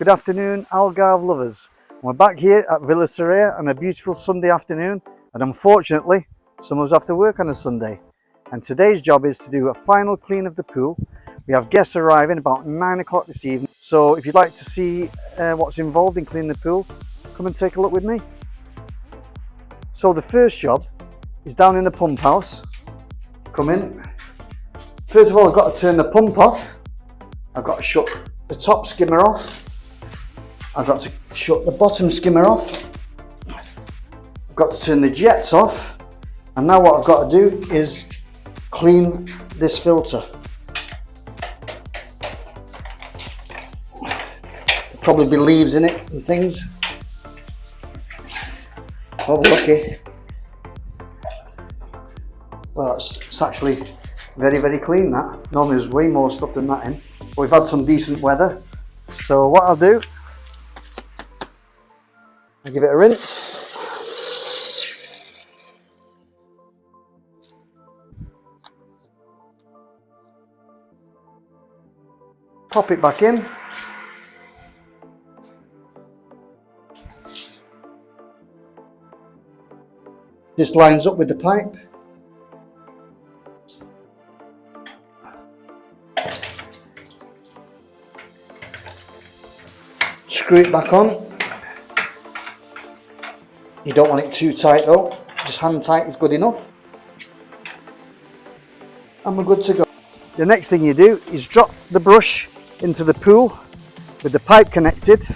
Good afternoon, Algarve lovers. We're back here at Villa Soraya on a beautiful Sunday afternoon, and unfortunately, some of us have to work on a Sunday. And today's job is to do a final clean of the pool. We have guests arriving about 9 o'clock this evening. So if you'd like to see what's involved in cleaning the pool, come and take a look with me. So the first job is down in the pump house. Come in. First of all, I've got to turn the pump off. I've got to shut the top skimmer off. I've got to shut the bottom skimmer off. I've got to turn the jets off. And now what I've got to do is clean this filter. There'll probably be leaves in it and things. Oh, we're lucky. Well, it's actually very, very clean, that. Normally there's way more stuff than that in. But we've had some decent weather. So what I'll do, I'll give it a rinse. Pop it back in. This lines up with the pipe. Screw it back on. You don't want it too tight though, just hand tight is good enough. And we're good to go. The next thing you do is drop the brush into the pool with the pipe connected.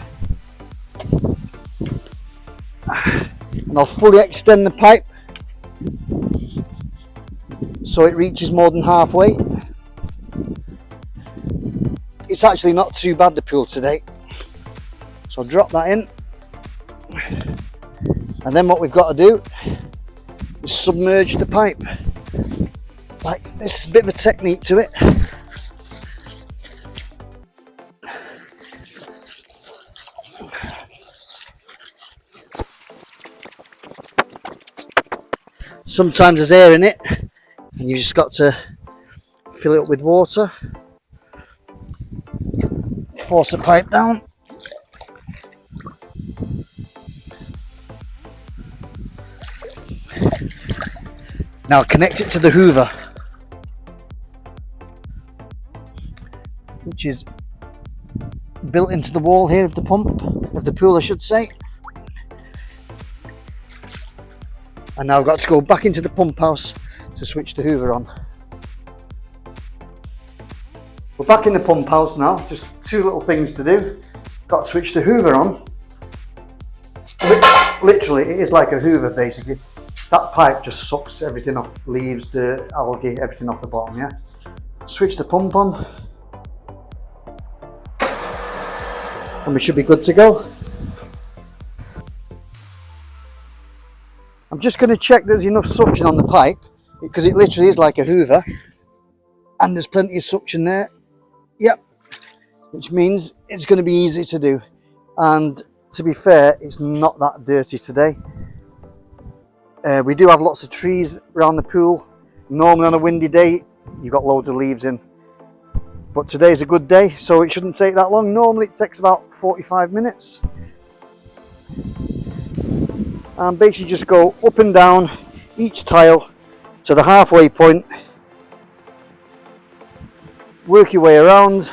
And I'll fully extend the pipe so it reaches more than halfway. It's actually not too bad, the pool today. So I'll drop that in. And then what we've got to do is submerge the pipe. Like this is a bit of a technique to it. Sometimes there's air in it and you've just got to fill it up with water. Force the pipe down. Now connect it to the hoover, which is built into the wall here of the pump, of the pool I should say. And now I've got to go back into the pump house to switch the hoover on. We're back in the pump house now, just two little things to do. Got to switch the hoover on. Literally, it is like a hoover basically. That pipe just sucks everything off, leaves, dirt, algae, everything off the bottom, yeah? Switch the pump on. And we should be good to go. I'm just going to check there's enough suction on the pipe, because it literally is like a hoover. And there's plenty of suction there. Yep. Which means it's going to be easy to do. And to be fair, it's not that dirty today. We do have lots of trees around the pool. Normally on a windy day, you've got loads of leaves in. But today's a good day, so it shouldn't take that long. Normally it takes about 45 minutes. And basically just go up and down each tile to the halfway point. Work your way around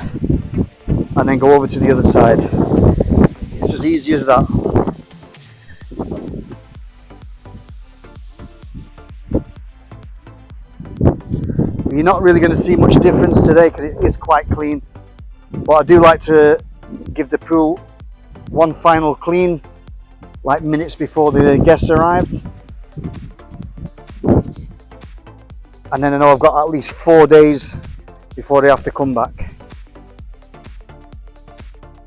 and then go over to the other side. It's as easy as that. You're not really going to see much difference today because it is quite clean. But I do like to give the pool one final clean, like minutes before the guests arrived. And then I know I've got at least 4 days before they have to come back.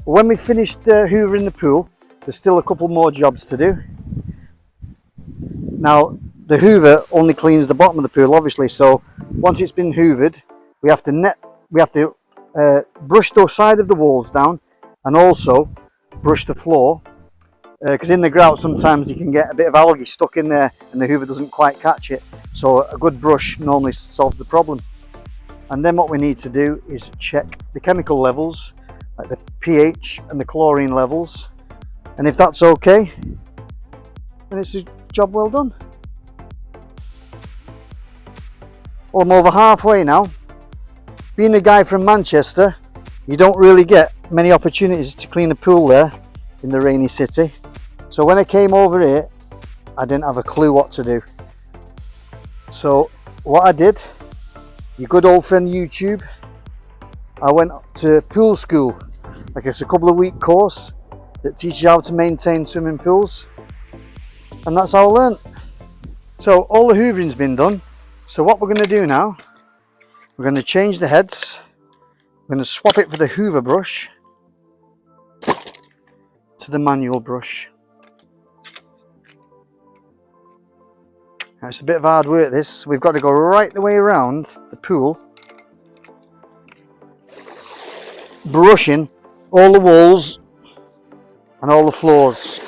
When we finished hoovering the pool, there's still a couple more jobs to do. Now, the hoover only cleans the bottom of the pool, obviously, so once it's been hoovered, we have to brush the side of the walls down and also brush the floor, because in the grout sometimes you can get a bit of algae stuck in there and the hoover doesn't quite catch it. So a good brush normally solves the problem. And then what we need to do is check the chemical levels like the pH and the chlorine levels, and if that's okay, then it's a job well done. Well, I'm over halfway now. Being a guy from Manchester, you don't really get many opportunities to clean a pool there in the rainy city. So when I came over here, I didn't have a clue what to do. So what I did, your good old friend YouTube, I went to pool school. Like it's a couple of week course that teaches you how to maintain swimming pools. And that's how I learned. So all the hoovering's been done. So what we're going to do now, we're going to change the heads. We're going to swap it for the hoover brush to the manual brush. Now, it's a bit of hard work this. We've got to go right the way around the pool, brushing all the walls and all the floors.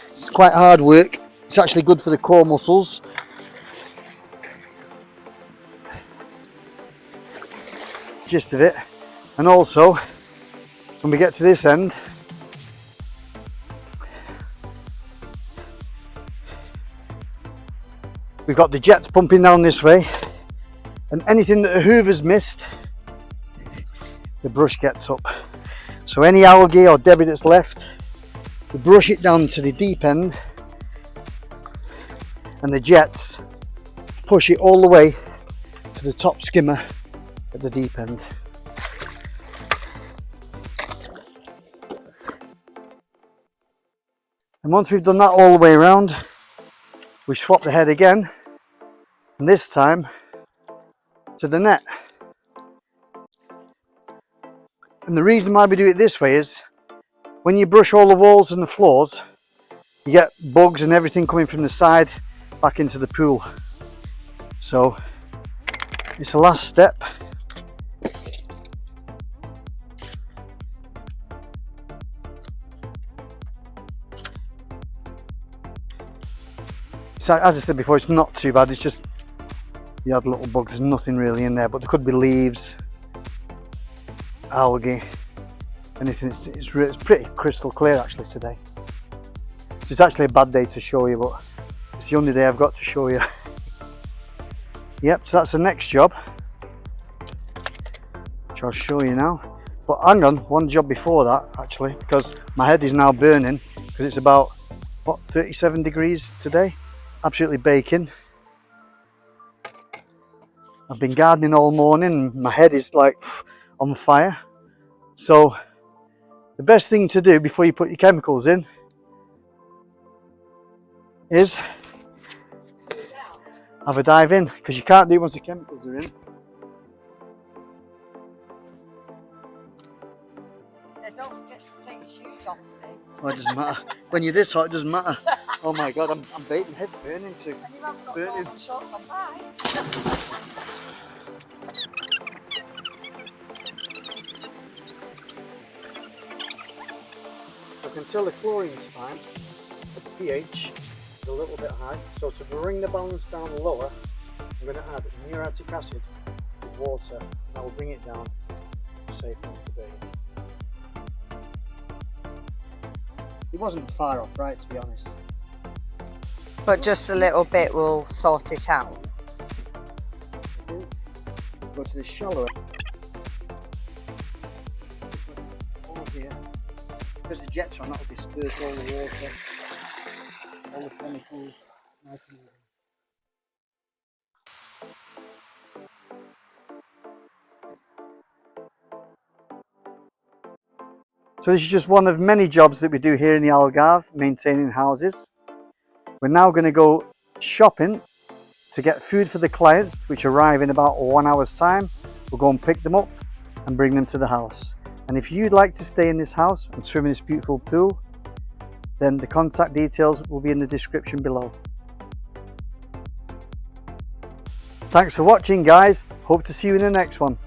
It's quite hard work. It's actually good for the core muscles. Gist of it. And also, when we get to this end, we've got the jets pumping down this way, and anything that the hoover's missed, the brush gets up. So any algae or debris that's left, we brush it down to the deep end, and the jets push it all the way to the top skimmer at the deep end. And once we've done that all the way around, we swap the head again, and this time to the net. And the reason why we do it this way is when you brush all the walls and the floors, you get bugs and everything coming from the side back into the pool. So it's the last step. So as I said before, it's not too bad. It's just the odd little bug. There's nothing really in there, but there could be leaves, algae, anything. It's pretty crystal clear actually today. So it's actually a bad day to show you, but it's the only day I've got to show you. Yep, so that's the next job, which I'll show you now. But hang on, one job before that actually, because my head is now burning because it's about, what, 37 degrees today? Absolutely baking. I've been gardening all morning and my head is like on fire. So the best thing to do before you put your chemicals in is have a dive in, because you can't do it once the chemicals are in. Yeah, don't forget to take your shoes off, Steve. Oh, it doesn't matter. When you're this hot, it doesn't matter. Oh my god, I'm baking, head's burning too. And you haven't got Burning. normal shorts on, bye. I can tell the chlorine's fine, but the pH is a little bit high. So to bring the balance down lower, I'm going to add muriatic acid with water, and that will bring it down to safe one to bathe. It wasn't far off, right, to be honest. But just a little bit will sort it out. Go to the shallow end. All here. Because the jets are on, that will disperse all the water, all the chemicals. Nice and easy. So this is just one of many jobs that we do here in the Algarve, maintaining houses. We're now going to go shopping to get food for the clients, which arrive in about 1 hour's time. We'll go and pick them up and bring them to the house. And if you'd like to stay in this house and swim in this beautiful pool, then the contact details will be in the description below. Thanks for watching, guys. Hope to see you in the next one.